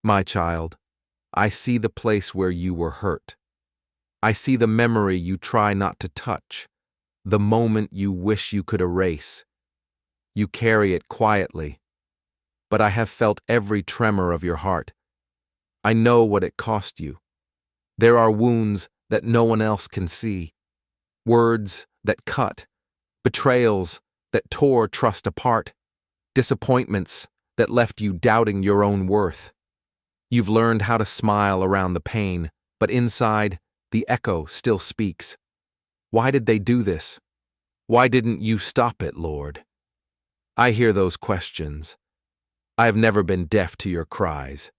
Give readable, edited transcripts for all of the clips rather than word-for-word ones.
My child, I see the place where you were hurt. I see the memory you try not to touch, the moment you wish you could erase. You carry it quietly, but I have felt every tremor of your heart. I know what it cost you. There are wounds that no one else can see, words that cut, betrayals that tore trust apart, disappointments that left you doubting your own worth. You've learned how to smile around the pain, but inside, the echo still speaks. Why did they do this? Why didn't you stop it, Lord? I hear those questions. I have never been deaf to your cries.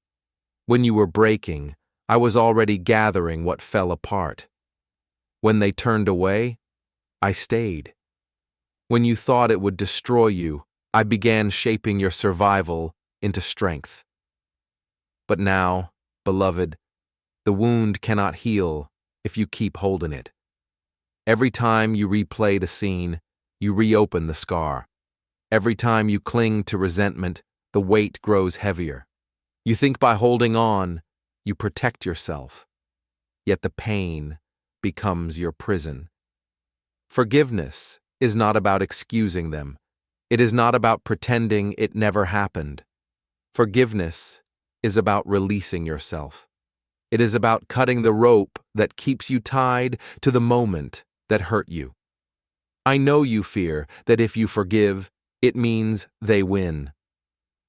When you were breaking, I was already gathering what fell apart. When they turned away, I stayed. When you thought it would destroy you, I began shaping your survival into strength. But now, beloved, the wound cannot heal if you keep holding it. Every time you replay the scene, you reopen the scar. Every time you cling to resentment, the weight grows heavier. You think by holding on, you protect yourself. Yet the pain becomes your prison. Forgiveness is not about excusing them. It is not about pretending it never happened. Forgiveness is about releasing yourself. It is about cutting the rope that keeps you tied to the moment that hurt you. I know you fear that if you forgive, it means they win.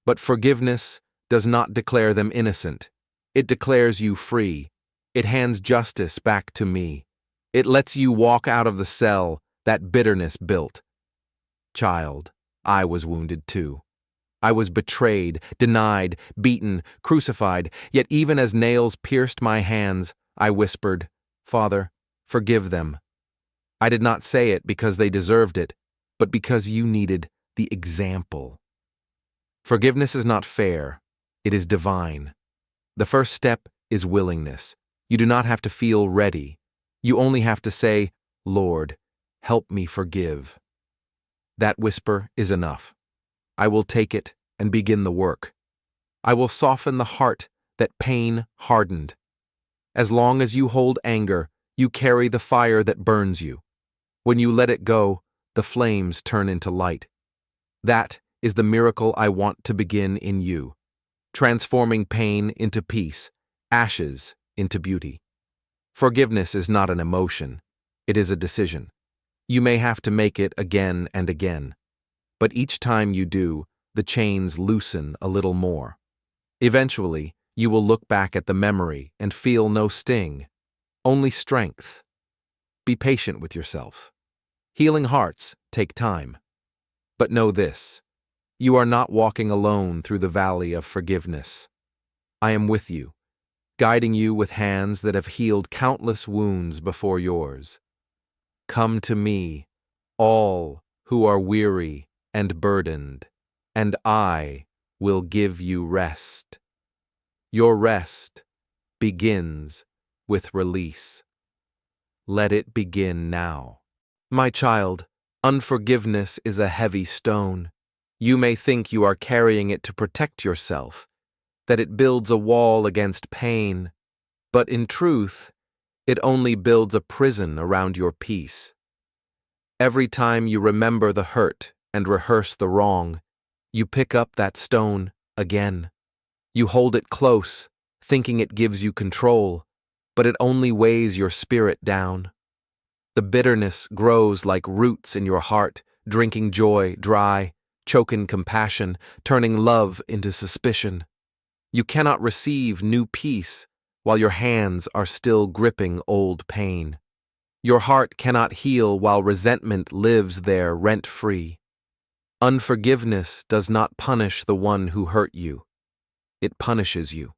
But forgiveness does not declare them innocent. It declares you free. It hands justice back to me. It lets you walk out of the cell that bitterness built. Child, I was wounded too. I was betrayed, denied, beaten, crucified, yet even as nails pierced my hands, I whispered, Father, forgive them. I did not say it because they deserved it, but because you needed the example. Forgiveness is not fair, it is divine. The first step is willingness. You do not have to feel ready. You only have to say, Lord, help me forgive. That whisper is enough. I will take it and begin the work. I will soften the heart that pain hardened. As long as you hold anger, you carry the fire that burns you. When you let it go, the flames turn into light. That is the miracle I want to begin in you, transforming pain into peace, ashes into beauty. Forgiveness is not an emotion, it is a decision. You may have to make it again and again, but each time you do, the chains loosen a little more. Eventually, you will look back at the memory and feel no sting, only strength. Be patient with yourself. Healing hearts take time. But know this, you are not walking alone through the valley of forgiveness. I am with you, guiding you with hands that have healed countless wounds before yours. Come to me, all who are weary and burdened, and I will give you rest. Your rest begins with release. Let it begin now. My child, unforgiveness is a heavy stone. You may think you are carrying it to protect yourself, that it builds a wall against pain, but in truth, it only builds a prison around your peace. Every time you remember the hurt and rehearse the wrong, you pick up that stone again. You hold it close, thinking it gives you control, but it only weighs your spirit down. The bitterness grows like roots in your heart, drinking joy dry, choking compassion, turning love into suspicion. You cannot receive new peace while your hands are still gripping old pain. Your heart cannot heal while resentment lives there rent-free. Unforgiveness does not punish the one who hurt you. It punishes you.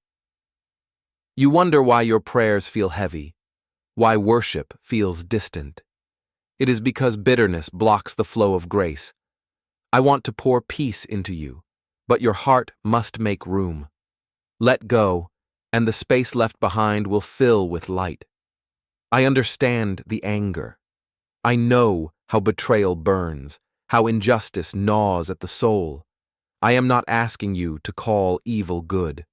You wonder why your prayers feel heavy, why worship feels distant. It is because bitterness blocks the flow of grace. I want to pour peace into you, but your heart must make room. Let go, and the space left behind will fill with light. I understand the anger. I know how betrayal burns, how injustice gnaws at the soul. I am not asking you to call evil good.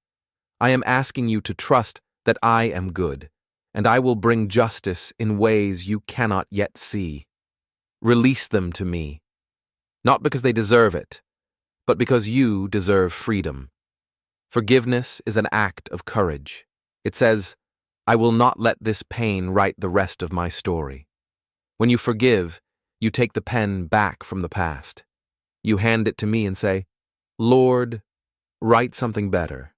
I am asking you to trust that I am good, and I will bring justice in ways you cannot yet see. Release them to me, not because they deserve it, but because you deserve freedom. Forgiveness is an act of courage. It says, I will not let this pain write the rest of my story. When you forgive, you take the pen back from the past. You hand it to me and say, Lord, write something better.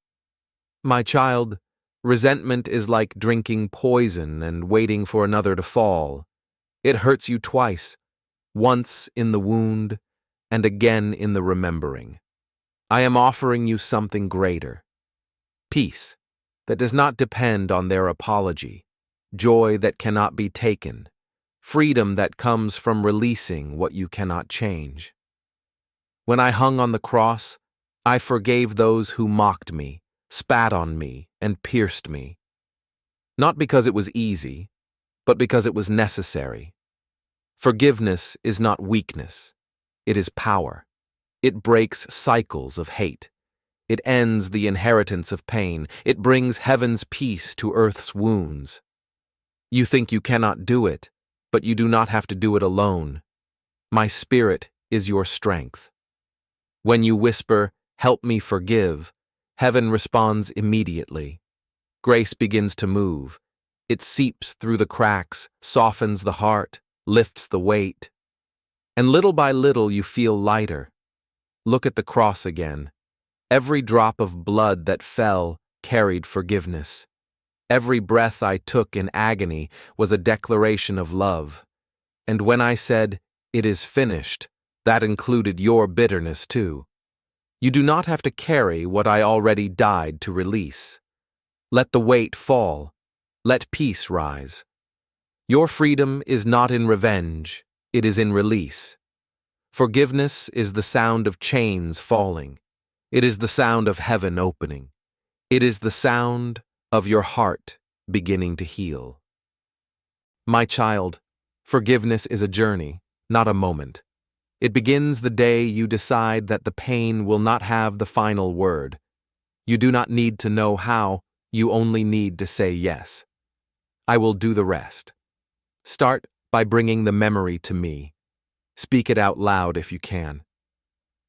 My child, resentment is like drinking poison and waiting for another to fall. It hurts you twice, once in the wound and again in the remembering. I am offering you something greater. Peace that does not depend on their apology, joy that cannot be taken, freedom that comes from releasing what you cannot change. When I hung on the cross, I forgave those who mocked me, spat on me, and pierced me. Not because it was easy, but because it was necessary. Forgiveness is not weakness. It is power. It breaks cycles of hate. It ends the inheritance of pain. It brings heaven's peace to earth's wounds. You think you cannot do it, but you do not have to do it alone. My Spirit is your strength. When you whisper, "Help me forgive," heaven responds immediately. Grace begins to move. It seeps through the cracks, softens the heart, lifts the weight. And little by little you feel lighter. Look at the cross again. Every drop of blood that fell carried forgiveness. Every breath I took in agony was a declaration of love. And when I said, "It is finished," that included your bitterness too. You do not have to carry what I already died to release. Let the weight fall. Let peace rise. Your freedom is not in revenge, it is in release. Forgiveness is the sound of chains falling. It is the sound of heaven opening. It is the sound of your heart beginning to heal. My child, forgiveness is a journey, not a moment. It begins the day you decide that the pain will not have the final word. You do not need to know how, you only need to say yes. I will do the rest. Start by bringing the memory to me. Speak it out loud if you can.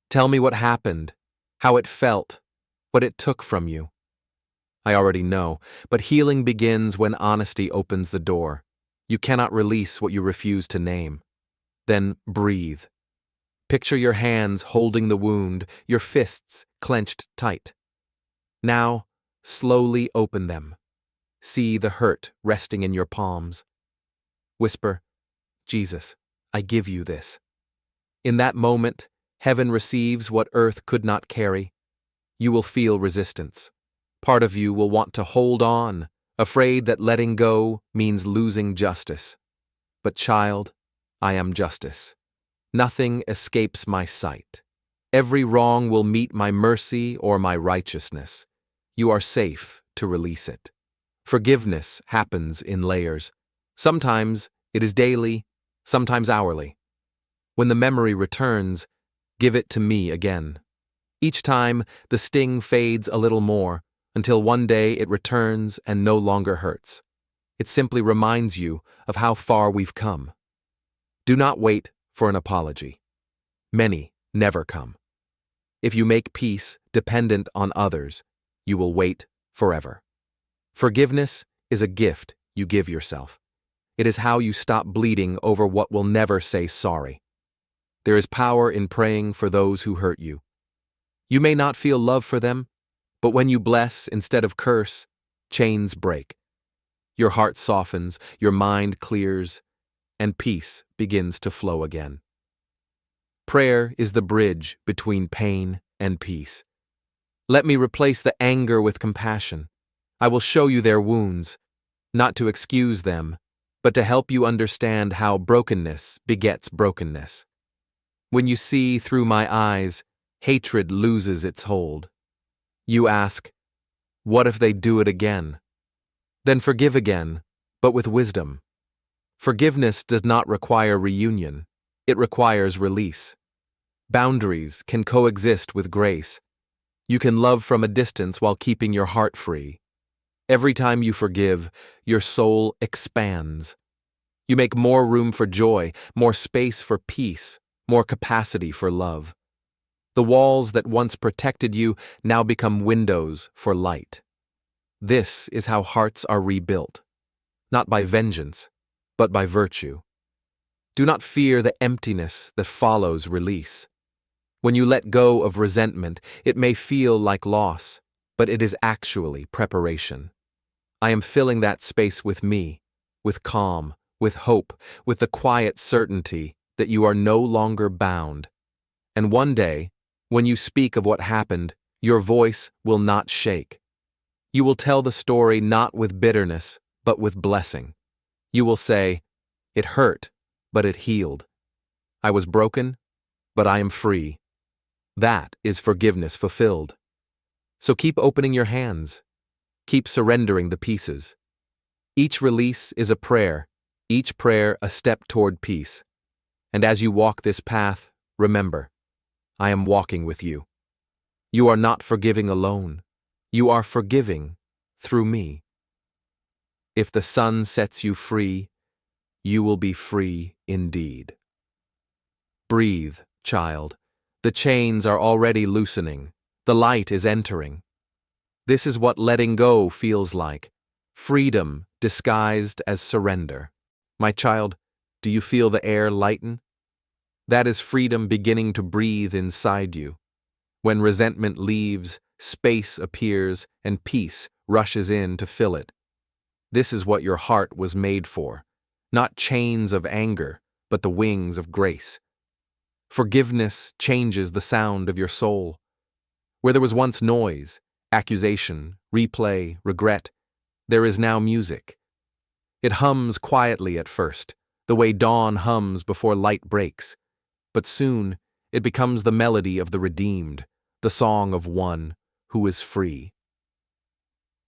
Tell me what happened, how it felt, what it took from you. I already know, but healing begins when honesty opens the door. You cannot release what you refuse to name. Then breathe. Picture your hands holding the wound, your fists clenched tight. Now, slowly open them. See the hurt resting in your palms. Whisper, "Jesus, I give you this." In that moment, heaven receives what earth could not carry. You will feel resistance. Part of you will want to hold on, afraid that letting go means losing justice. But child, I am justice. Nothing escapes my sight. Every wrong will meet my mercy or my righteousness. You are safe to release it. Forgiveness happens in layers. Sometimes it is daily, sometimes hourly. When the memory returns, give it to me again. Each time, the sting fades a little more, until one day it returns and no longer hurts. It simply reminds you of how far we've come. Do not wait for an apology. Many never come. If you make peace dependent on others, you will wait forever. Forgiveness is a gift you give yourself. It is how you stop bleeding over what will never say sorry. There is power in praying for those who hurt you. You may not feel love for them, but when you bless instead of curse, chains break. Your heart softens, your mind clears, and peace begins to flow again. Prayer is the bridge between pain and peace. Let me replace the anger with compassion. I will show you their wounds, not to excuse them, but to help you understand how brokenness begets brokenness. When you see through my eyes, hatred loses its hold. You ask, what if they do it again? Then forgive again, but with wisdom. Forgiveness does not require reunion. It requires release. Boundaries can coexist with grace. You can love from a distance while keeping your heart free. Every time you forgive, your soul expands. You make more room for joy, more space for peace, more capacity for love. The walls that once protected you now become windows for light. This is how hearts are rebuilt, not by vengeance, but by virtue. Do not fear the emptiness that follows release. When you let go of resentment, it may feel like loss, but it is actually preparation. I am filling that space with me, with calm, with hope, with the quiet certainty that you are no longer bound. And one day, when you speak of what happened, your voice will not shake. You will tell the story not with bitterness, but with blessing. You will say, "It hurt, but it healed. I was broken, but I am free." That is forgiveness fulfilled. So keep opening your hands. Keep surrendering the pieces. Each release is a prayer, each prayer a step toward peace. And as you walk this path, remember, I am walking with you. You are not forgiving alone. You are forgiving through me. If the sun sets you free, you will be free indeed. Breathe, child. The chains are already loosening. The light is entering. This is what letting go feels like. Freedom disguised as surrender. My child, do you feel the air lighten? That is freedom beginning to breathe inside you. When resentment leaves, space appears and peace rushes in to fill it. This is what your heart was made for. Not chains of anger, but the wings of grace. Forgiveness changes the sound of your soul. Where there was once noise, accusation, replay, regret, there is now music. It hums quietly at first, the way dawn hums before light breaks. But soon, it becomes the melody of the redeemed, the song of one who is free.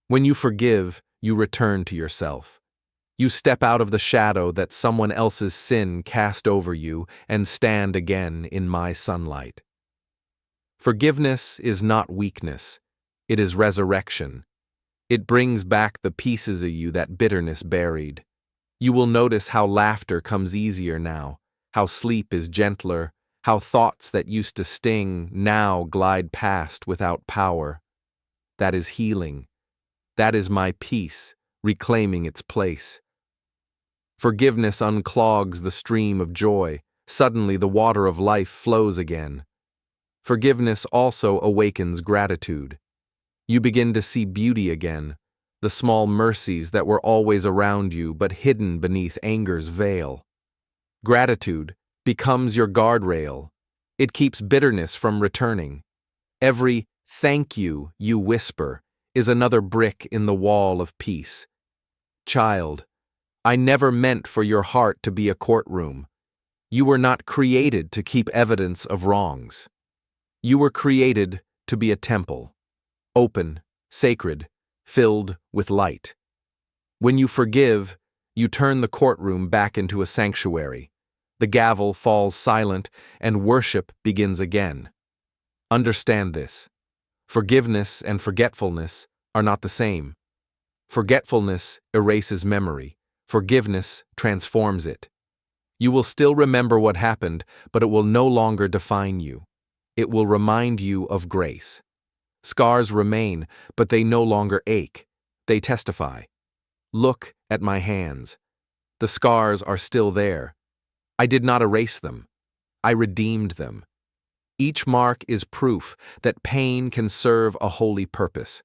When you forgive, you return to yourself. You step out of the shadow that someone else's sin cast over you and stand again in my sunlight. Forgiveness is not weakness. It is resurrection. It brings back the pieces of you that bitterness buried. You will notice how laughter comes easier now, how sleep is gentler, how thoughts that used to sting now glide past without power. That is healing. That is my peace, reclaiming its place. Forgiveness unclogs the stream of joy. Suddenly the water of life flows again. Forgiveness also awakens gratitude. You begin to see beauty again, the small mercies that were always around you but hidden beneath anger's veil. Gratitude becomes your guardrail. It keeps bitterness from returning. Every "thank you" you whisper is another brick in the wall of peace. Child, I never meant for your heart to be a courtroom. You were not created to keep evidence of wrongs. You were created to be a temple, open, sacred, filled with light. When you forgive, you turn the courtroom back into a sanctuary. The gavel falls silent and worship begins again. Understand this. Forgiveness and forgetfulness are not the same. Forgetfulness erases memory. Forgiveness transforms it. You will still remember what happened, but it will no longer define you. It will remind you of grace. Scars remain, but they no longer ache. They testify. Look at my hands. The scars are still there. I did not erase them. I redeemed them. Each mark is proof that pain can serve a holy purpose.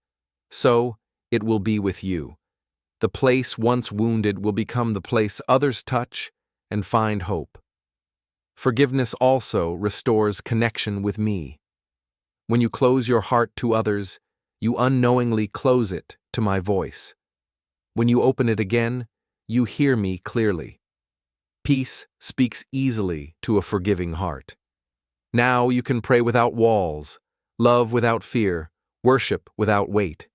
So, it will be with you. The place once wounded will become the place others touch and find hope. Forgiveness also restores connection with me. When you close your heart to others, you unknowingly close it to my voice. When you open it again, you hear me clearly. Peace speaks easily to a forgiving heart. Now you can pray without walls, love without fear, worship without weight.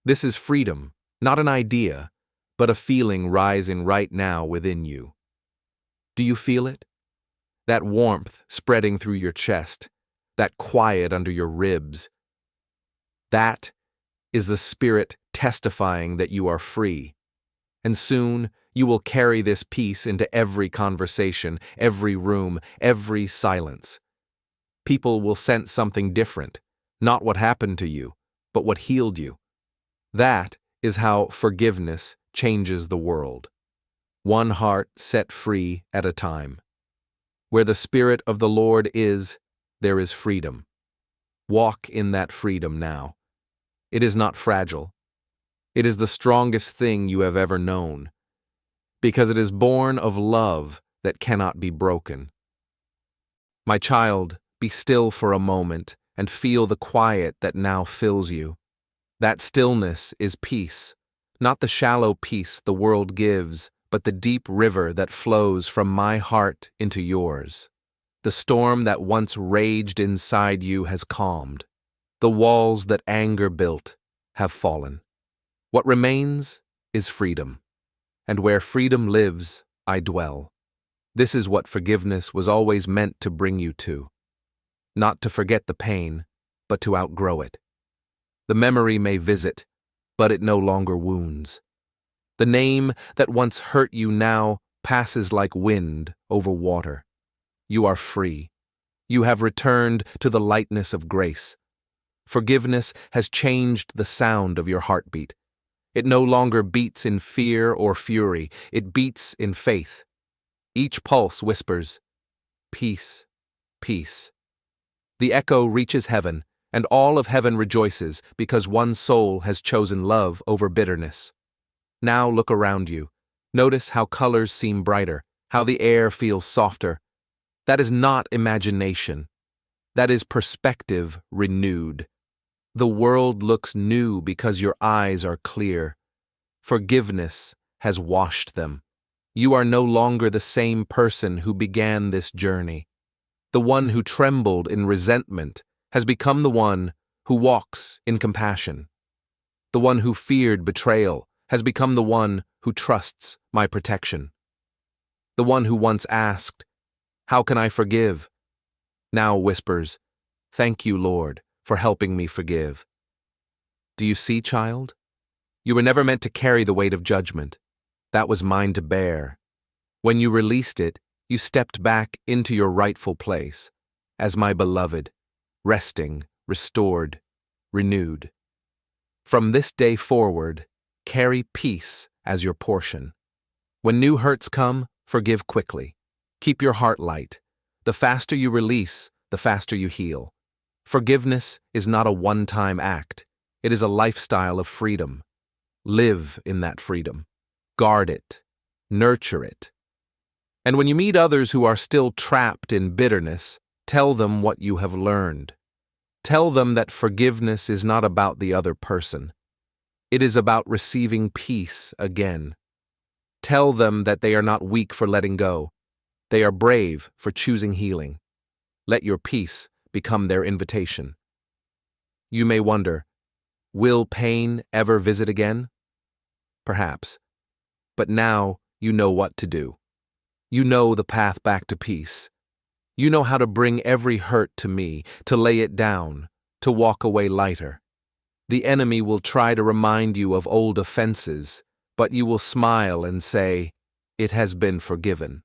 This is freedom, not an idea, but a feeling rising right now within you. Do you feel it? That warmth spreading through your chest, that quiet under your ribs. That is the Spirit testifying that you are free. And soon you will carry this peace into every conversation, every room, every silence. People will sense something different, not what happened to you, but what healed you. That is how forgiveness changes the world. One heart set free at a time. Where the Spirit of the Lord is, there is freedom. Walk in that freedom now. It is not fragile. It is the strongest thing you have ever known, because it is born of love that cannot be broken. My child, be still for a moment and feel the quiet that now fills you. That stillness is peace, not the shallow peace the world gives, but the deep river that flows from my heart into yours. The storm that once raged inside you has calmed. The walls that anger built have fallen. What remains is freedom. And where freedom lives, I dwell. This is what forgiveness was always meant to bring you to. Not to forget the pain, but to outgrow it. The memory may visit, but it no longer wounds. The name that once hurt you now passes like wind over water. You are free. You have returned to the lightness of grace. Forgiveness has changed the sound of your heartbeat. It no longer beats in fear or fury. It beats in faith. Each pulse whispers, "Peace, peace." The echo reaches heaven, and all of heaven rejoices because one soul has chosen love over bitterness. Now look around you. Notice how colors seem brighter, how the air feels softer. That is not imagination. That is perspective renewed. The world looks new because your eyes are clear. Forgiveness has washed them. You are no longer the same person who began this journey. The one who trembled in resentment has become the one who walks in compassion. The one who feared betrayal has become the one who trusts my protection. The one who once asked, "How can I forgive?" now whispers, "Thank you, Lord, for helping me forgive." Do you see, child? You were never meant to carry the weight of judgment. That was mine to bear. When you released it, you stepped back into your rightful place, as my beloved, resting, restored, renewed. From this day forward, carry peace as your portion. When new hurts come, forgive quickly. Keep your heart light. The faster you release, the faster you heal. Forgiveness is not a one-time act. It is a lifestyle of freedom. Live in that freedom. Guard it. Nurture it. And when you meet others who are still trapped in bitterness, tell them what you have learned. Tell them that forgiveness is not about the other person. It is about receiving peace again. Tell them that they are not weak for letting go. They are brave for choosing healing. Let your peace become their invitation. You may wonder, will pain ever visit again? Perhaps. But now you know what to do. You know the path back to peace. You know how to bring every hurt to me, to lay it down, to walk away lighter. The enemy will try to remind you of old offenses, but you will smile and say, "It has been forgiven."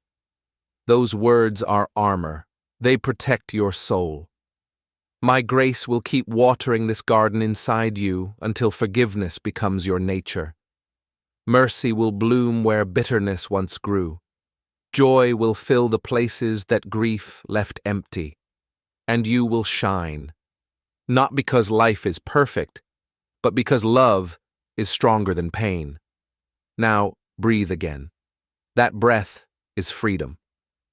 Those words are armor. They protect your soul. My grace will keep watering this garden inside you until forgiveness becomes your nature. Mercy will bloom where bitterness once grew. Joy will fill the places that grief left empty. And you will shine. Not because life is perfect, but because love is stronger than pain. Now, breathe again. That breath is freedom.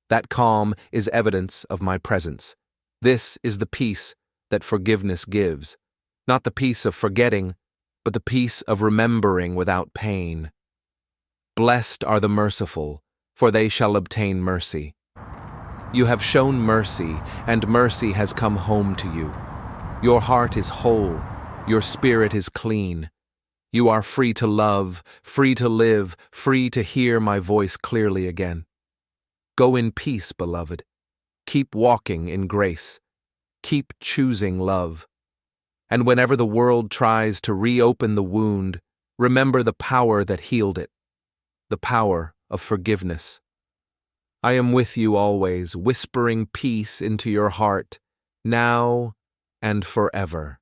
That calm is evidence of my presence. This is the peace that forgiveness gives. Not the peace of forgetting, but the peace of remembering without pain. Blessed are the merciful, for they shall obtain mercy. You have shown mercy, and mercy has come home to you. Your heart is whole. Your spirit is clean. You are free to love, free to live, free to hear my voice clearly again. Go in peace, beloved. Keep walking in grace. Keep choosing love. And whenever the world tries to reopen the wound, remember the power that healed it, the power of forgiveness. I am with you always, whispering peace into your heart, now and forever.